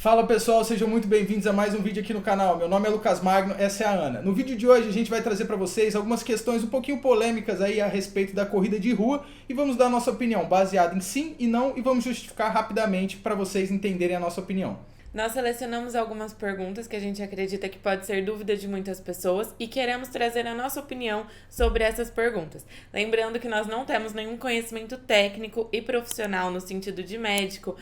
Fala pessoal, sejam muito bem-vindos a mais um vídeo aqui no canal. Meu nome é Lucas Magno, essa é a Ana. No vídeo de hoje a gente vai trazer para vocês algumas questões um pouquinho polêmicas aí a respeito da corrida de rua e vamos dar a nossa opinião baseada em sim e não e vamos justificar rapidamente para vocês entenderem a nossa opinião. Nós selecionamos algumas perguntas que a gente acredita que pode ser dúvida de muitas pessoas e queremos trazer a nossa opinião sobre essas perguntas. Lembrando que nós não temos nenhum conhecimento técnico e profissional no sentido de médico,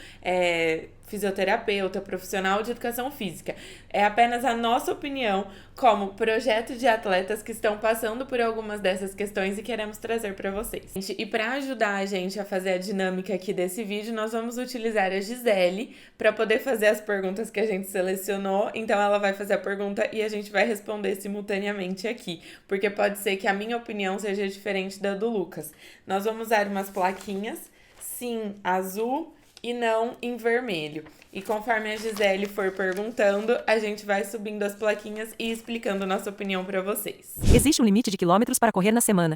fisioterapeuta, profissional de educação física. É apenas a nossa opinião como projeto de atletas que estão passando por algumas dessas questões e queremos trazer para vocês. E para ajudar a gente a fazer a dinâmica aqui desse vídeo, nós vamos utilizar a Gisele para poder fazer as perguntas que a gente selecionou. Então ela vai fazer a pergunta e a gente vai responder simultaneamente aqui, porque pode ser que a minha opinião seja diferente da do Lucas. Nós vamos usar umas plaquinhas, sim, azul e não em vermelho. E conforme a Gisele for perguntando, a gente vai subindo as plaquinhas e explicando nossa opinião para vocês. Existe um limite de quilômetros para correr na semana?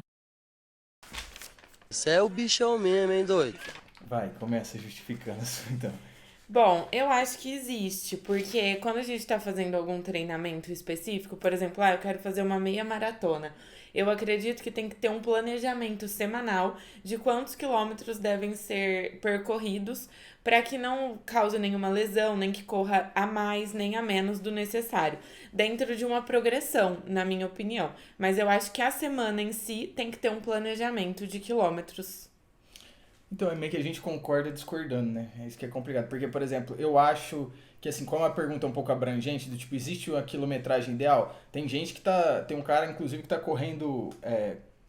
Você é o bichão mesmo, hein, doido? Vai, começa justificando isso então. Bom, eu acho que existe, porque quando a gente está fazendo algum treinamento específico, por exemplo, eu quero fazer uma meia maratona, eu acredito que tem que ter um planejamento semanal de quantos quilômetros devem ser percorridos para que não cause nenhuma lesão, nem que corra a mais nem a menos do necessário, dentro de uma progressão, na minha opinião. Mas eu acho que a semana em si tem que ter um planejamento de quilômetros. Então é meio que a gente concorda discordando, né? É isso que é complicado. Porque, por exemplo, eu acho que assim, como a pergunta é um pouco abrangente, do tipo, existe uma quilometragem ideal? Tem gente que tá. Tem um cara, inclusive, que tá correndo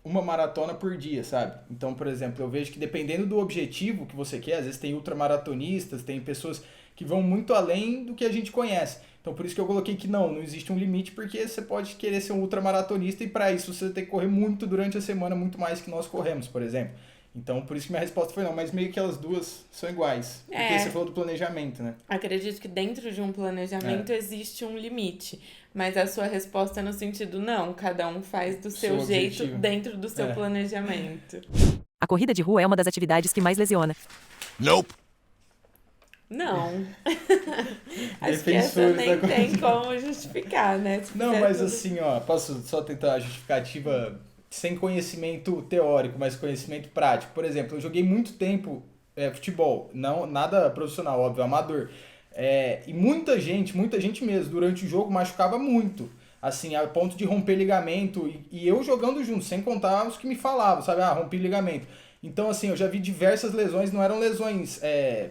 uma maratona por dia, sabe? Então, por exemplo, eu vejo que dependendo do objetivo que você quer, às vezes tem ultramaratonistas, tem pessoas que vão muito além do que a gente conhece. Então, por isso que eu coloquei que não existe um limite, porque você pode querer ser um ultramaratonista e para isso você tem que correr muito durante a semana, muito mais que nós corremos, por exemplo. Então, por isso que minha resposta foi não, mas meio que elas duas são iguais. Porque você falou do planejamento, né? Acredito que dentro de um planejamento existe um limite, mas a sua resposta é no sentido não, cada um faz do seu jeito objetivo. dentro do seu planejamento. A corrida de rua é uma das atividades que mais lesiona. Nope. Não. Acho que essa Defensores nem da tem corrida. como justificar, né? Se Não, fizer mas tudo- assim, ó, posso só tentar a justificativa sem conhecimento teórico, mas conhecimento prático. Por exemplo, eu joguei muito tempo futebol, não nada profissional, óbvio, amador. E muita gente mesmo, durante o jogo machucava muito. Assim, a ponto de romper ligamento. E eu jogando junto, sem contar os que me falavam, sabe? Ah, rompi ligamento. Então, assim, eu já vi diversas lesões, não eram lesões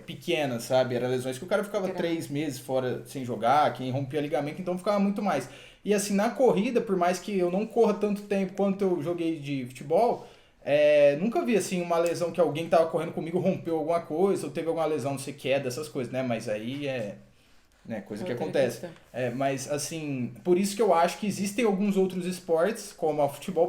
pequenas, sabe? Eram lesões que o cara ficava 3 meses fora sem jogar, quem rompia ligamento, então ficava muito mais. E assim, na corrida, por mais que eu não corra tanto tempo quanto eu joguei de futebol, nunca vi assim uma lesão que alguém tava correndo comigo rompeu alguma coisa, ou teve alguma lesão, não sei, queda, essas coisas, né? Mas aí coisa que Outra acontece. questão. Mas assim, por isso que eu acho que existem alguns outros esportes, como o futebol,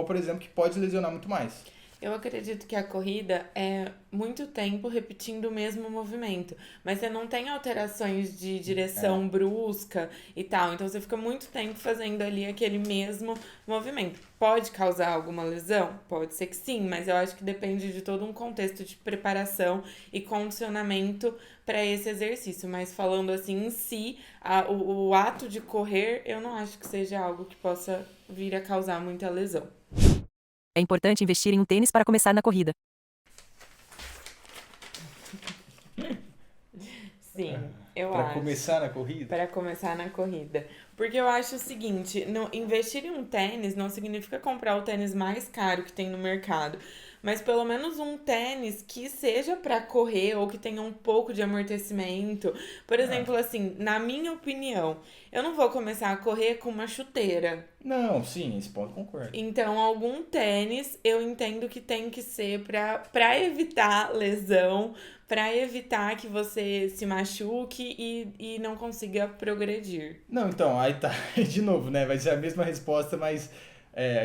por exemplo, que pode lesionar muito mais. Eu acredito que a corrida é muito tempo repetindo o mesmo movimento, mas você não tem alterações de direção brusca e tal, então você fica muito tempo fazendo ali aquele mesmo movimento. Pode causar alguma lesão? Pode ser que sim, mas eu acho que depende de todo um contexto de preparação e condicionamento para esse exercício. Mas falando assim em si, o ato de correr, eu não acho que seja algo que possa vir a causar muita lesão. É importante investir em um tênis para começar na corrida. Sim, eu Pra acho. começar na corrida? Para começar na corrida. Porque eu acho o seguinte, investir em um tênis não significa comprar o tênis mais caro que tem no mercado, mas pelo menos um tênis que seja para correr ou que tenha um pouco de amortecimento. Por exemplo, assim, na minha opinião, eu não vou começar a correr com uma chuteira. Não, sim, esse ponto eu concordo. Então, algum tênis eu entendo que tem que ser para evitar lesão, para evitar que você se machuque e não consiga progredir. Não, então, aí tá, de novo, né? Vai ser a mesma resposta, mas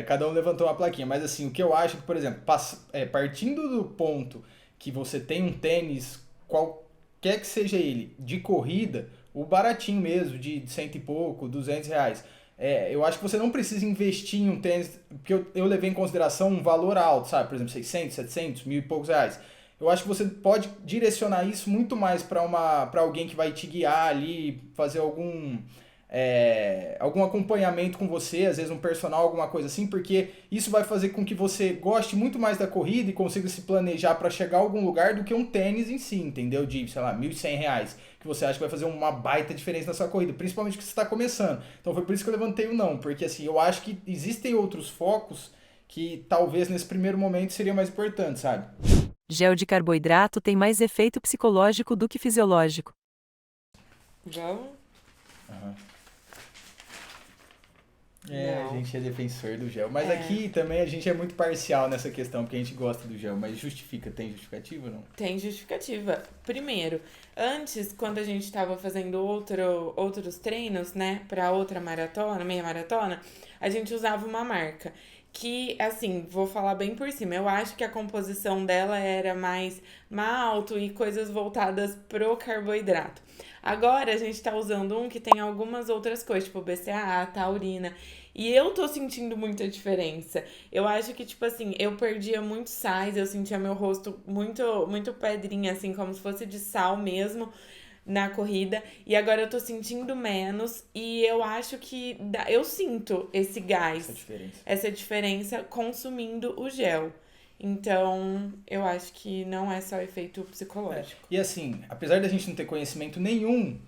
cada um levantou uma plaquinha. Mas assim, o que eu acho que, por exemplo, partindo do ponto que você tem um tênis, qualquer que seja ele, de corrida, o baratinho mesmo, de cento e pouco, R$ 200, eu acho que você não precisa investir em um tênis, porque eu levei em consideração um valor alto, sabe? Por exemplo, 600, 700, mil e poucos reais. eu acho que você pode direcionar isso muito mais para alguém que vai te guiar ali, fazer algum acompanhamento com você, às vezes um personal, alguma coisa assim, porque isso vai fazer com que você goste muito mais da corrida e consiga se planejar para chegar a algum lugar do que um tênis em si, entendeu? De, sei lá, R$ 1.100, que você acha que vai fazer uma baita diferença na sua corrida, principalmente que você está começando. Então foi por isso que eu levantei o não, porque assim, eu acho que existem outros focos que talvez nesse primeiro momento seriam mais importantes, sabe? Gel de carboidrato tem mais efeito psicológico do que fisiológico. Vamos? Aham. Não. A gente é defensor do gel. Mas É. aqui também a gente é muito parcial nessa questão, porque a gente gosta do gel. Mas tem justificativa ou não? Tem justificativa. Primeiro, antes, quando a gente estava fazendo outros treinos, né, para outra maratona, meia maratona, a gente usava uma marca que, assim, vou falar bem por cima, eu acho que a composição dela era mais malto e coisas voltadas pro carboidrato. Agora a gente tá usando um que tem algumas outras coisas, tipo BCAA, taurina, e eu tô sentindo muita diferença. Eu acho que, tipo assim, eu perdia muito sais, eu sentia meu rosto muito pedrinha, assim, como se fosse de sal mesmo na corrida. E agora eu tô sentindo menos e eu acho que eu sinto esse gás, essa diferença consumindo o gel. Então, eu acho que não é só efeito psicológico. E assim, apesar da gente não ter conhecimento nenhum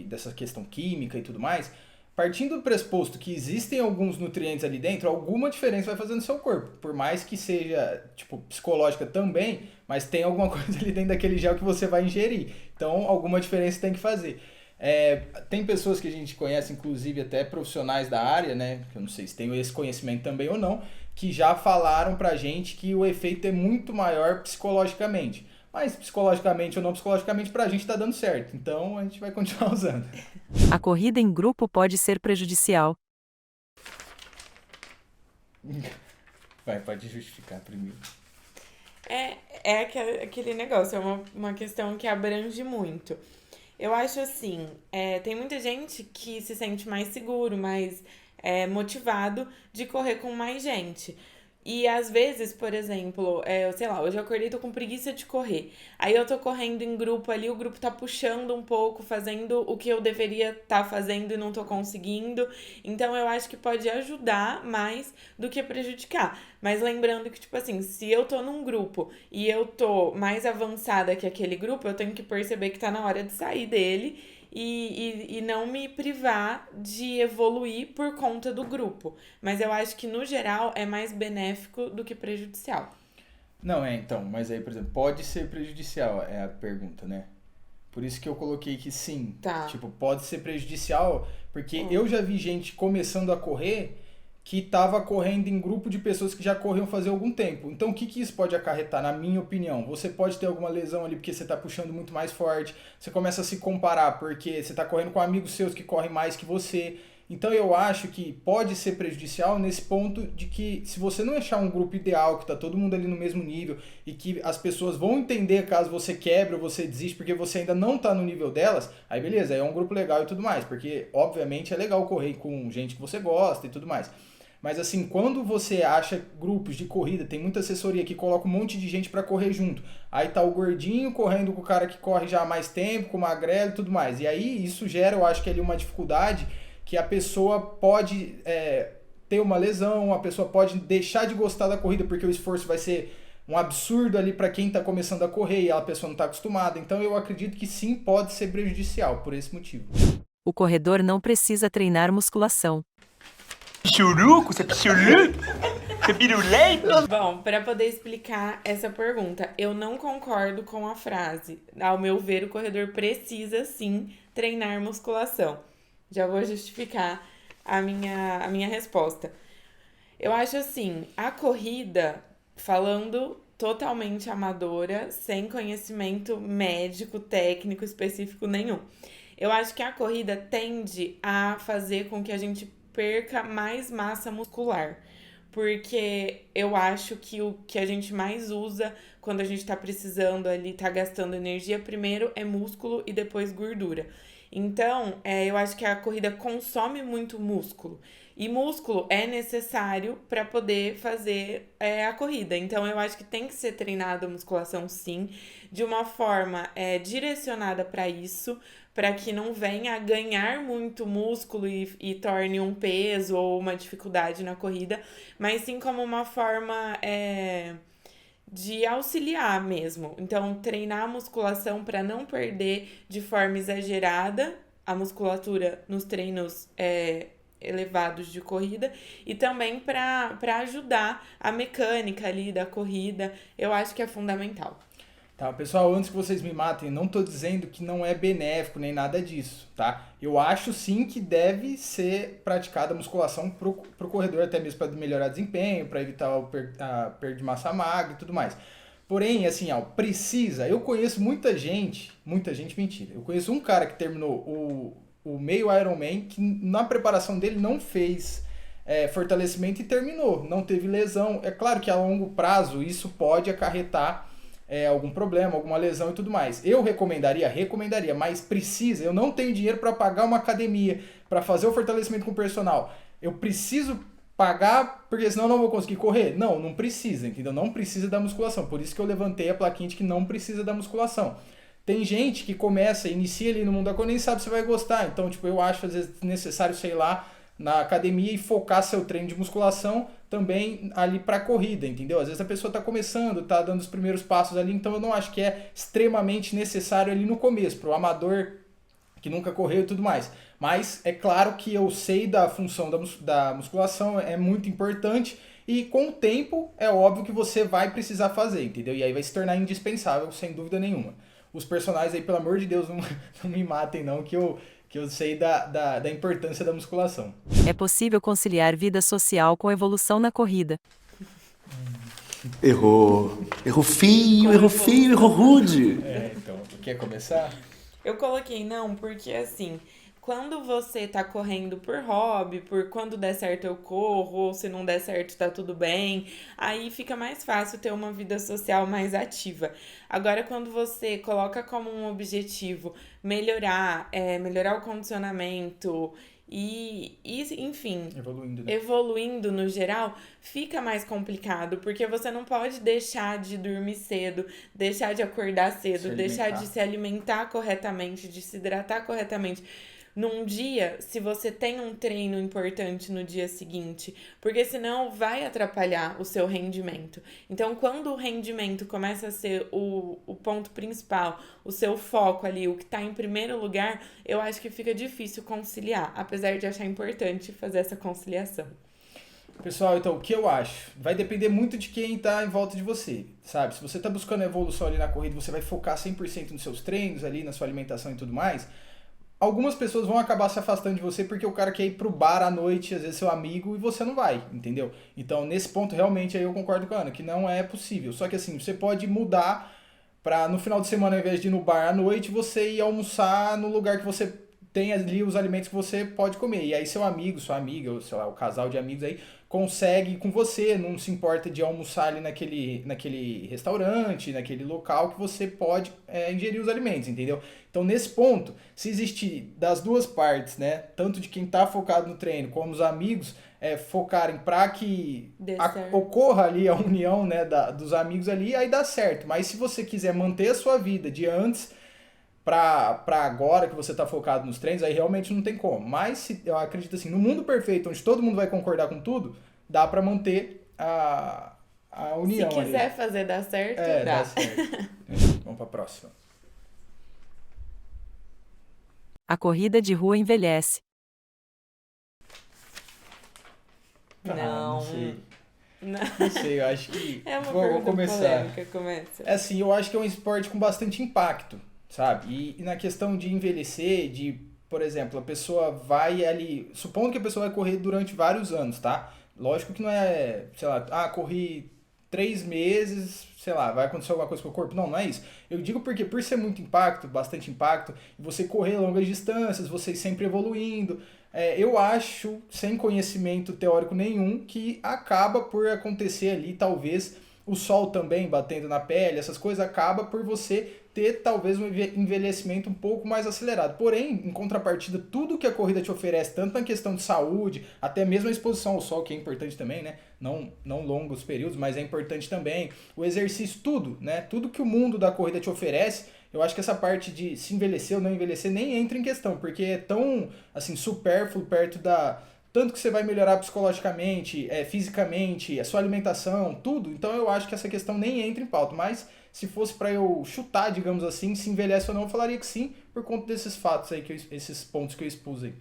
dessa questão química e tudo mais, partindo do pressuposto que existem alguns nutrientes ali dentro, alguma diferença vai fazer no seu corpo. Por mais que seja, tipo, psicológica também, mas tem alguma coisa ali dentro daquele gel que você vai ingerir. Então, alguma diferença tem que fazer. Tem pessoas que a gente conhece, inclusive até profissionais da área, né? Que eu não sei se tem esse conhecimento também ou não, que já falaram pra gente que o efeito é muito maior psicologicamente. Mas psicologicamente ou não psicologicamente, pra gente tá dando certo. Então a gente vai continuar usando. A corrida em grupo pode ser prejudicial. Pode justificar primeiro. É aquele negócio, é uma questão que abrange muito. Eu acho assim, tem muita gente que se sente mais seguro, mais motivado de correr com mais gente. E às vezes, por exemplo, sei lá, hoje eu acordei e tô com preguiça de correr. Aí eu tô correndo em grupo ali, o grupo tá puxando um pouco, fazendo o que eu deveria estar fazendo e não tô conseguindo. Então eu acho que pode ajudar mais do que prejudicar. Mas lembrando que, tipo assim, se eu tô num grupo e eu tô mais avançada que aquele grupo, eu tenho que perceber que tá na hora de sair dele e não me privar de evoluir por conta do grupo. Mas eu acho que, no geral, é mais benéfico do que prejudicial. Não, então, mas aí, por exemplo, pode ser prejudicial, é a pergunta, né? Por isso que eu coloquei que sim. Tá. Tipo, pode ser prejudicial, porque eu já vi gente começando a correr que estava correndo em grupo de pessoas que já corriam fazer algum tempo. Então, o que isso pode acarretar, na minha opinião? Você pode ter alguma lesão ali porque você está puxando muito mais forte, você começa a se comparar porque você está correndo com amigos seus que correm mais que você. Então, eu acho que pode ser prejudicial nesse ponto de que se você não achar um grupo ideal, que está todo mundo ali no mesmo nível e que as pessoas vão entender caso você quebre ou você desiste porque você ainda não está no nível delas, aí beleza, aí é um grupo legal e tudo mais, porque obviamente é legal correr com gente que você gosta e tudo mais. Mas assim, quando você acha grupos de corrida, tem muita assessoria que coloca um monte de gente para correr junto. Aí tá o gordinho correndo com o cara que corre já há mais tempo, com o magrelo e tudo mais. E aí isso gera, eu acho que ali uma dificuldade que a pessoa pode ter uma lesão, a pessoa pode deixar de gostar da corrida porque o esforço vai ser um absurdo ali para quem tá começando a correr e a pessoa não tá acostumada. Então eu acredito que sim, pode ser prejudicial por esse motivo. O corredor não precisa treinar musculação. Churuco? Você é churuco? Você é pirulento? Bom, para poder explicar essa pergunta, eu não concordo com a frase. Ao meu ver, o corredor precisa sim treinar musculação. Já vou justificar a minha resposta. Eu acho assim, a corrida, falando totalmente amadora, sem conhecimento médico, técnico específico nenhum. Eu acho que a corrida tende a fazer com que a gente perca mais massa muscular. porque eu acho que o que a gente mais usa quando a gente tá precisando ali, tá gastando energia, primeiro é músculo e depois gordura. Então, eu acho que a corrida consome muito músculo. E músculo é necessário para poder fazer a corrida. Então, eu acho que tem que ser treinada a musculação, sim, de uma forma direcionada para isso, para que não venha a ganhar muito músculo e torne um peso ou uma dificuldade na corrida, mas sim como uma forma de auxiliar mesmo. Então, treinar a musculação para não perder de forma exagerada a musculatura nos treinos elevados de corrida e também para ajudar a mecânica ali da corrida. Eu acho que é fundamental. Tá, pessoal, antes que vocês me matem, não tô dizendo que não é benéfico nem nada disso, tá? Eu acho sim que deve ser praticada a musculação pro corredor, até mesmo para melhorar desempenho, para evitar a perda de massa magra e tudo mais. Porém, assim, precisa. Eu conheço muita gente mentira. Eu conheço um cara que terminou o meio Ironman, que na preparação dele não fez fortalecimento e terminou, não teve lesão. É claro que a longo prazo isso pode acarretar algum problema, alguma lesão e tudo mais. Eu recomendaria, mas precisa. Eu não tenho dinheiro para pagar uma academia, para fazer o fortalecimento com o personal. Eu preciso pagar, porque senão eu não vou conseguir correr? Não precisa, entendeu? Não precisa da musculação. Por isso que eu levantei a plaquinha de que não precisa da musculação. Tem gente que inicia ali no mundo da corrida, nem sabe se vai gostar. Então, eu acho às vezes necessário, sei lá, na academia e focar seu treino de musculação também ali para corrida, entendeu? Às vezes a pessoa tá começando, tá dando os primeiros passos ali, então eu não acho que é extremamente necessário ali no começo, pro amador que nunca correu e tudo mais. Mas é claro que eu sei da função da musculação, é muito importante e com o tempo é óbvio que você vai precisar fazer, entendeu? E aí vai se tornar indispensável, sem dúvida nenhuma. Os personagens aí, pelo amor de Deus, não me matem não, que eu sei da importância da musculação. É possível conciliar vida social com evolução na corrida. Errou feio, errou rude. Então, quer começar? Eu coloquei não, porque assim, quando você tá correndo por hobby, por quando der certo eu corro, ou se não der certo tá tudo bem, aí fica mais fácil ter uma vida social mais ativa. Agora, quando você coloca como um objetivo melhorar o condicionamento e enfim, evoluindo no geral, fica mais complicado, porque você não pode deixar de dormir cedo, deixar de acordar cedo, deixar de se alimentar corretamente, de se hidratar corretamente num dia, se você tem um treino importante no dia seguinte, porque senão vai atrapalhar o seu rendimento. Então, quando o rendimento começa a ser o ponto principal, o seu foco ali, o que está em primeiro lugar, eu acho que fica difícil conciliar, apesar de achar importante fazer essa conciliação. Pessoal, então, o que eu acho? Vai depender muito de quem tá em volta de você, sabe? Se você tá buscando evolução ali na corrida, você vai focar 100% nos seus treinos ali, na sua alimentação e tudo mais. Algumas pessoas vão acabar se afastando de você porque o cara quer ir pro bar à noite, às vezes seu amigo, e você não vai, entendeu? Então, nesse ponto, realmente, aí eu concordo com a Ana, que não é possível. Só que assim, você pode mudar pra no final de semana, ao invés de ir no bar à noite, você ir almoçar no lugar que você tem ali os alimentos que você pode comer. E aí seu amigo, sua amiga, ou sei lá, o casal de amigos aí, consegue ir com você, não se importa de almoçar ali naquele restaurante, naquele local que você pode ingerir os alimentos, entendeu? Então, nesse ponto, se existir das duas partes, né, tanto de quem tá focado no treino como os amigos, focarem para que ocorra ali a união, né, dos amigos ali, aí dá certo. Mas se você quiser manter a sua vida de antes para agora que você tá focado nos treinos, aí realmente não tem como. Mas eu acredito assim, no mundo perfeito, onde todo mundo vai concordar com tudo, dá para manter a união. Se quiser ali. fazer dar certo, dá. Dá certo. Vamos para a próxima. A corrida de rua envelhece. Não. Não sei. Não sei, eu acho que... É uma vou pergunta começar. polêmica, começa. Assim, eu acho que é um esporte com bastante impacto, sabe? E na questão de envelhecer, por exemplo, a pessoa vai ali... Supondo que a pessoa vai correr durante vários anos, tá? Lógico que não é, sei lá, corri 3 meses, sei lá, vai acontecer alguma coisa com o corpo. Não, não é isso. Eu digo porque por ser muito impacto, bastante impacto, você correr longas distâncias, você ir sempre evoluindo, eu acho, sem conhecimento teórico nenhum, que acaba por acontecer ali, talvez, o sol também batendo na pele, essas coisas, acaba por você ter talvez um envelhecimento um pouco mais acelerado. Porém, em contrapartida, tudo que a corrida te oferece, tanto na questão de saúde, até mesmo a exposição ao sol, que é importante também, né? Não longos períodos, mas é importante também. O exercício, tudo, né? Tudo que o mundo da corrida te oferece, eu acho que essa parte de se envelhecer ou não envelhecer nem entra em questão, porque é tão, assim, supérfluo perto da... Tanto que você vai melhorar psicologicamente, fisicamente, a sua alimentação, tudo. Então eu acho que essa questão nem entra em pauta. Mas se fosse para eu chutar, digamos assim, se envelhece ou não, eu falaria que sim, por conta desses fatos aí, esses pontos que eu expus aí.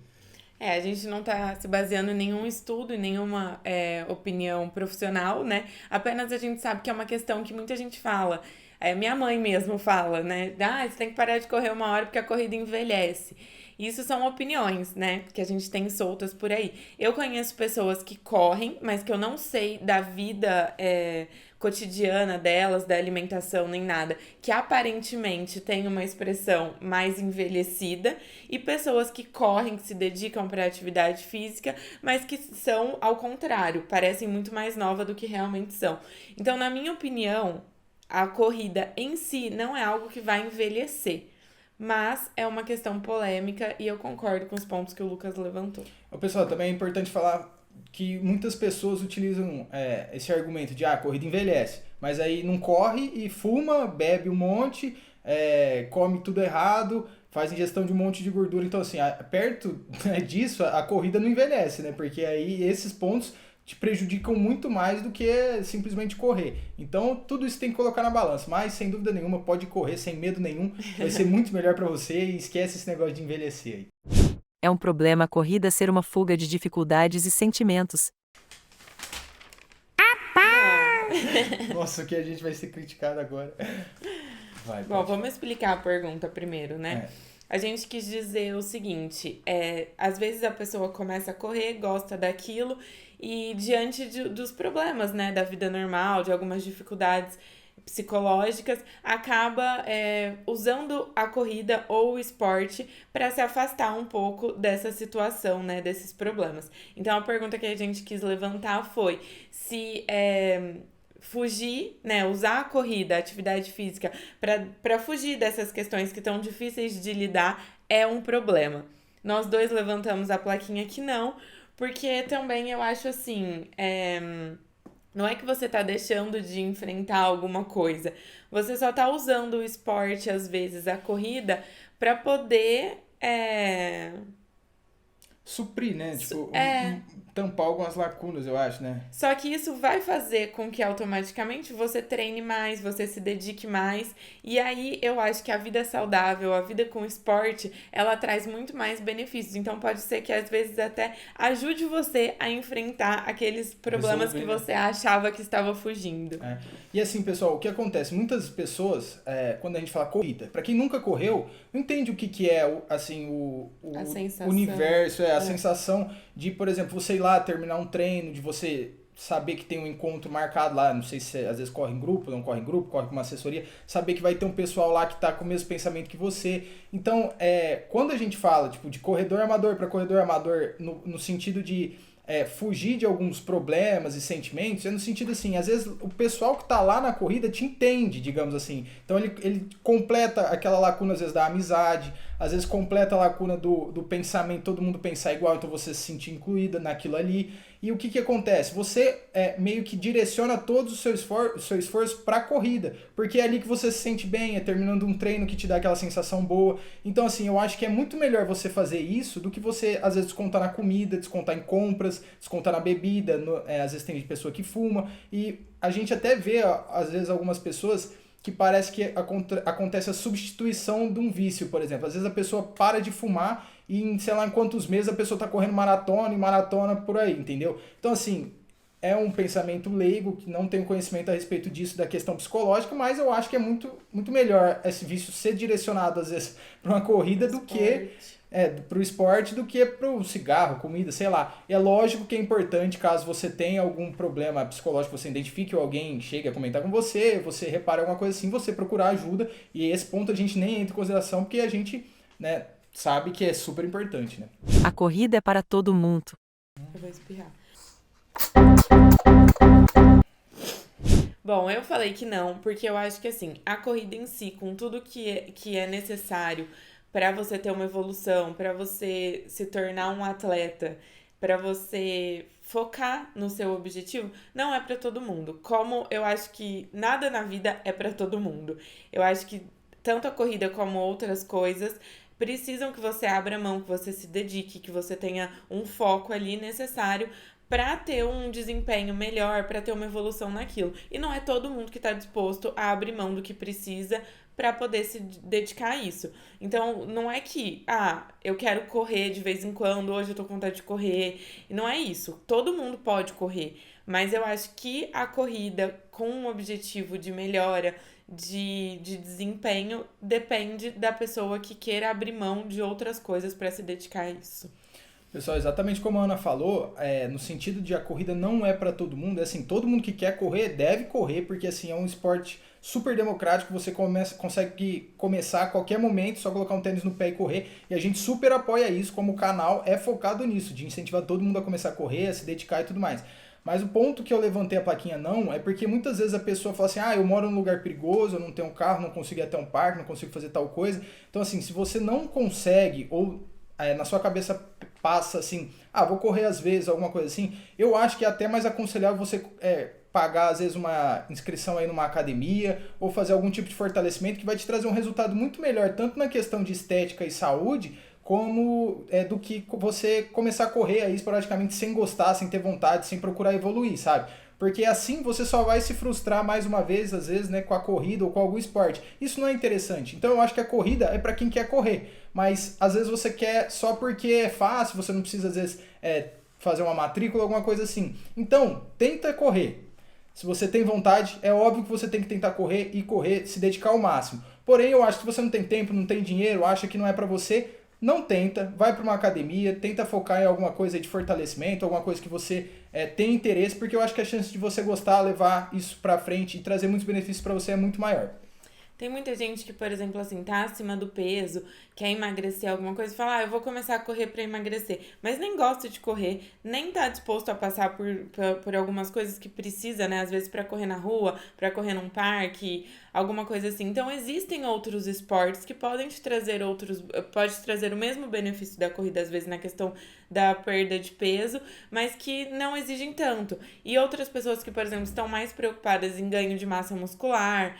A gente não tá se baseando em nenhum estudo, em nenhuma opinião profissional, né? Apenas a gente sabe que é uma questão que muita gente fala. Minha mãe mesmo fala, né? Você tem que parar de correr 1 hora porque a corrida envelhece. Isso são opiniões, né, que a gente tem soltas por aí. Eu conheço pessoas que correm, mas que eu não sei da vida cotidiana delas, da alimentação, nem nada, que aparentemente tem uma expressão mais envelhecida, e pessoas que correm, que se dedicam para atividade física, mas que são ao contrário, parecem muito mais novas do que realmente são. Então, na minha opinião, a corrida em si não é algo que vai envelhecer. Mas é uma questão polêmica e eu concordo com os pontos que o Lucas levantou. Pessoal, também é importante falar que muitas pessoas utilizam esse argumento de a corrida envelhece, mas aí não corre e fuma, bebe um monte, come tudo errado, faz ingestão de um monte de gordura. Então, assim, perto disso, a corrida não envelhece, né? Porque aí esses pontos te prejudicam muito mais do que simplesmente correr. Então, tudo isso tem que colocar na balança. Mas, sem dúvida nenhuma, pode correr sem medo nenhum. Vai ser muito melhor para você e esquece esse negócio de envelhecer aí. É um problema a corrida ser uma fuga de dificuldades e sentimentos. Nossa, o que a gente vai ser criticado agora. Bom, vamos explicar a pergunta primeiro, né? A gente quis dizer o seguinte, às vezes a pessoa começa a correr, gosta daquilo, e diante dos problemas, né, da vida normal, de algumas dificuldades psicológicas, acaba usando a corrida ou o esporte para se afastar um pouco dessa situação, né, desses problemas. Então, a pergunta que a gente quis levantar foi se fugir, né, usar a corrida, a atividade física, para fugir dessas questões que estão difíceis de lidar é um problema. Nós dois levantamos a plaquinha que não, porque também eu acho assim, não é que você tá deixando de enfrentar alguma coisa, você só tá usando o esporte, às vezes, a corrida, para poder suprir, né? Tipo, tampar algumas lacunas, eu acho, né? Só que isso vai fazer com que automaticamente você treine mais, você se dedique mais. E aí eu acho que a vida saudável, a vida com esporte, ela traz muito mais benefícios. Então pode ser que às vezes até ajude você a enfrentar aqueles problemas que você achava que estava fugindo. E assim, pessoal, o que acontece? Muitas pessoas, quando a gente fala corrida, pra quem nunca correu, não entende o que é assim, o universo, a sensação de, por exemplo, você ir lá terminar um treino, de você saber que tem um encontro marcado lá, não sei se às vezes corre em grupo, não corre em grupo, corre com uma assessoria, saber que vai ter um pessoal lá que tá com o mesmo pensamento que você. Então, quando a gente fala tipo, de corredor amador para corredor amador, no sentido de fugir de alguns problemas e sentimentos, é no sentido assim, às vezes o pessoal que tá lá na corrida te entende, digamos assim. Então ele completa aquela lacuna, às vezes, da amizade, às vezes completa a lacuna do pensamento, todo mundo pensar igual, então você se sentir incluída naquilo ali. E o que acontece? Você meio que direciona todo o seu esforço para a corrida, porque é ali que você se sente bem, terminando um treino que te dá aquela sensação boa. Então, assim, eu acho que é muito melhor você fazer isso do que você, às vezes, descontar na comida, descontar em compras, descontar na bebida, às vezes tem pessoa que fuma, e a gente até vê, às vezes, algumas pessoas que parece que acontece a substituição de um vício, por exemplo. Às vezes a pessoa para de fumar e em sei lá em quantos meses a pessoa tá correndo maratona e maratona por aí, entendeu? Então, assim, é um pensamento leigo, que não tem conhecimento a respeito disso, da questão psicológica, mas eu acho que é muito, muito melhor esse vício ser direcionado, às vezes, para uma corrida do que para o esporte do que para o cigarro, comida, sei lá. E é lógico que é importante, caso você tenha algum problema psicológico, você identifique ou alguém chegue a comentar com você repare alguma coisa assim, você procurar ajuda. E esse ponto a gente nem entra em consideração, porque a gente, né, sabe que é super importante, né? A corrida é para todo mundo. Eu vou espirrar. Bom, eu falei que não, porque eu acho que assim, a corrida em si, com tudo que é necessário para você ter uma evolução, para você se tornar um atleta, para você focar no seu objetivo, não é para todo mundo. Como eu acho que nada na vida é para todo mundo. Eu acho que tanto a corrida como outras coisas precisam que você abra mão, que você se dedique, que você tenha um foco ali necessário para ter um desempenho melhor, para ter uma evolução naquilo. E não é todo mundo que está disposto a abrir mão do que precisa para poder se dedicar a isso. Então, não é que, eu quero correr de vez em quando, hoje eu tô com vontade de correr. E não é isso. Todo mundo pode correr. Mas eu acho que a corrida com um objetivo de melhora, de desempenho, depende da pessoa que queira abrir mão de outras coisas para se dedicar a isso. Pessoal, exatamente como a Ana falou, no sentido de a corrida não é para todo mundo, é assim, todo mundo que quer correr deve correr, porque assim, é um esporte super democrático, você consegue começar a qualquer momento, só colocar um tênis no pé e correr, e a gente super apoia isso, como o canal é focado nisso, de incentivar todo mundo a começar a correr, a se dedicar e tudo mais. Mas o ponto que eu levantei a plaquinha não é porque muitas vezes a pessoa fala assim, eu moro num lugar perigoso, eu não tenho um carro, não consigo ir até um parque, não consigo fazer tal coisa. Então assim, se você não consegue, ou na sua cabeça passa assim, vou correr às vezes, alguma coisa assim, eu acho que é até mais aconselhável você pagar às vezes uma inscrição aí numa academia, ou fazer algum tipo de fortalecimento que vai te trazer um resultado muito melhor, tanto na questão de estética e saúde, como do que você começar a correr aí esporadicamente sem gostar, sem ter vontade, sem procurar evoluir, sabe? Porque assim você só vai se frustrar mais uma vez, às vezes, né, com a corrida ou com algum esporte. Isso não é interessante. Então eu acho que a corrida é para quem quer correr. Mas às vezes você quer só porque é fácil, você não precisa às vezes fazer uma matrícula, alguma coisa assim. Então, tenta correr. Se você tem vontade, é óbvio que você tem que tentar correr e correr, se dedicar ao máximo. Porém, eu acho que se você não tem tempo, não tem dinheiro, acha que não é para você, não tenta, vai para uma academia, tenta focar em alguma coisa de fortalecimento, alguma coisa que você tem interesse, porque eu acho que a chance de você gostar, levar isso para frente e trazer muitos benefícios para você é muito maior. Tem muita gente que, por exemplo, assim, tá acima do peso, quer emagrecer alguma coisa e fala, eu vou começar a correr pra emagrecer. Mas nem gosta de correr, nem tá disposto a passar por algumas coisas que precisa, né? Às vezes pra correr na rua, pra correr num parque, alguma coisa assim. Então, existem outros esportes que podem te trazer pode te trazer o mesmo benefício da corrida, às vezes, na questão da perda de peso, mas que não exigem tanto. E outras pessoas que, por exemplo, estão mais preocupadas em ganho de massa muscular,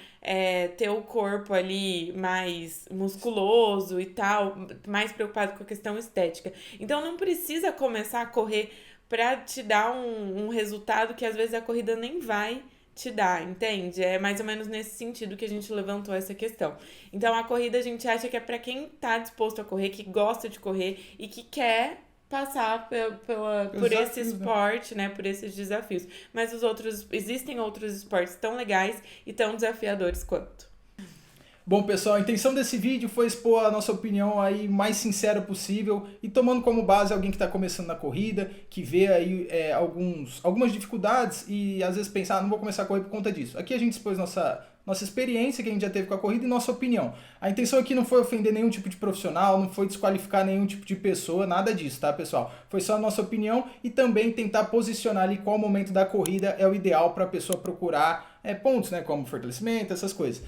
ter o corpo ali mais musculoso e tal, mais preocupado com a questão estética. Então não precisa começar a correr para te dar um resultado que às vezes a corrida nem vai te dar, entende? É mais ou menos nesse sentido que a gente levantou essa questão. Então a corrida a gente acha que é para quem tá disposto a correr, que gosta de correr e que quer passar por esse esporte, né? Por esses desafios. Mas existem outros esportes tão legais e tão desafiadores quanto. Bom, pessoal, a intenção desse vídeo foi expor a nossa opinião aí mais sincera possível e tomando como base alguém que está começando na corrida, que vê aí algumas dificuldades e às vezes pensa, não vou começar a correr por conta disso. Aqui a gente expôs nossa experiência que a gente já teve com a corrida e nossa opinião. A intenção aqui não foi ofender nenhum tipo de profissional, não foi desqualificar nenhum tipo de pessoa, nada disso, tá, pessoal? Foi só a nossa opinião e também tentar posicionar ali qual momento da corrida é o ideal para a pessoa procurar pontos, né, como fortalecimento, essas coisas.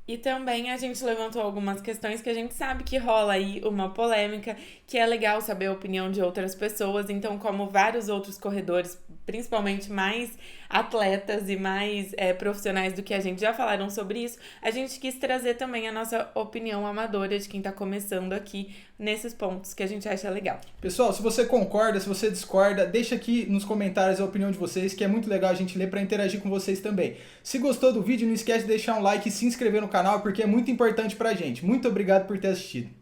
E também a gente levantou algumas questões que a gente sabe que rola aí uma polêmica, que é legal saber a opinião de outras pessoas. Então, como vários outros corredores, principalmente mais atletas e mais profissionais do que a gente já falaram sobre isso, a gente quis trazer também a nossa opinião amadora de quem tá começando aqui nesses pontos que a gente acha legal. Pessoal, se você concorda, se você discorda, deixa aqui nos comentários a opinião de vocês, que é muito legal a gente ler para interagir com vocês também. Se gostou do vídeo, não esquece de deixar um like e se inscrever no canal, porque é muito importante pra gente. Muito obrigado por ter assistido.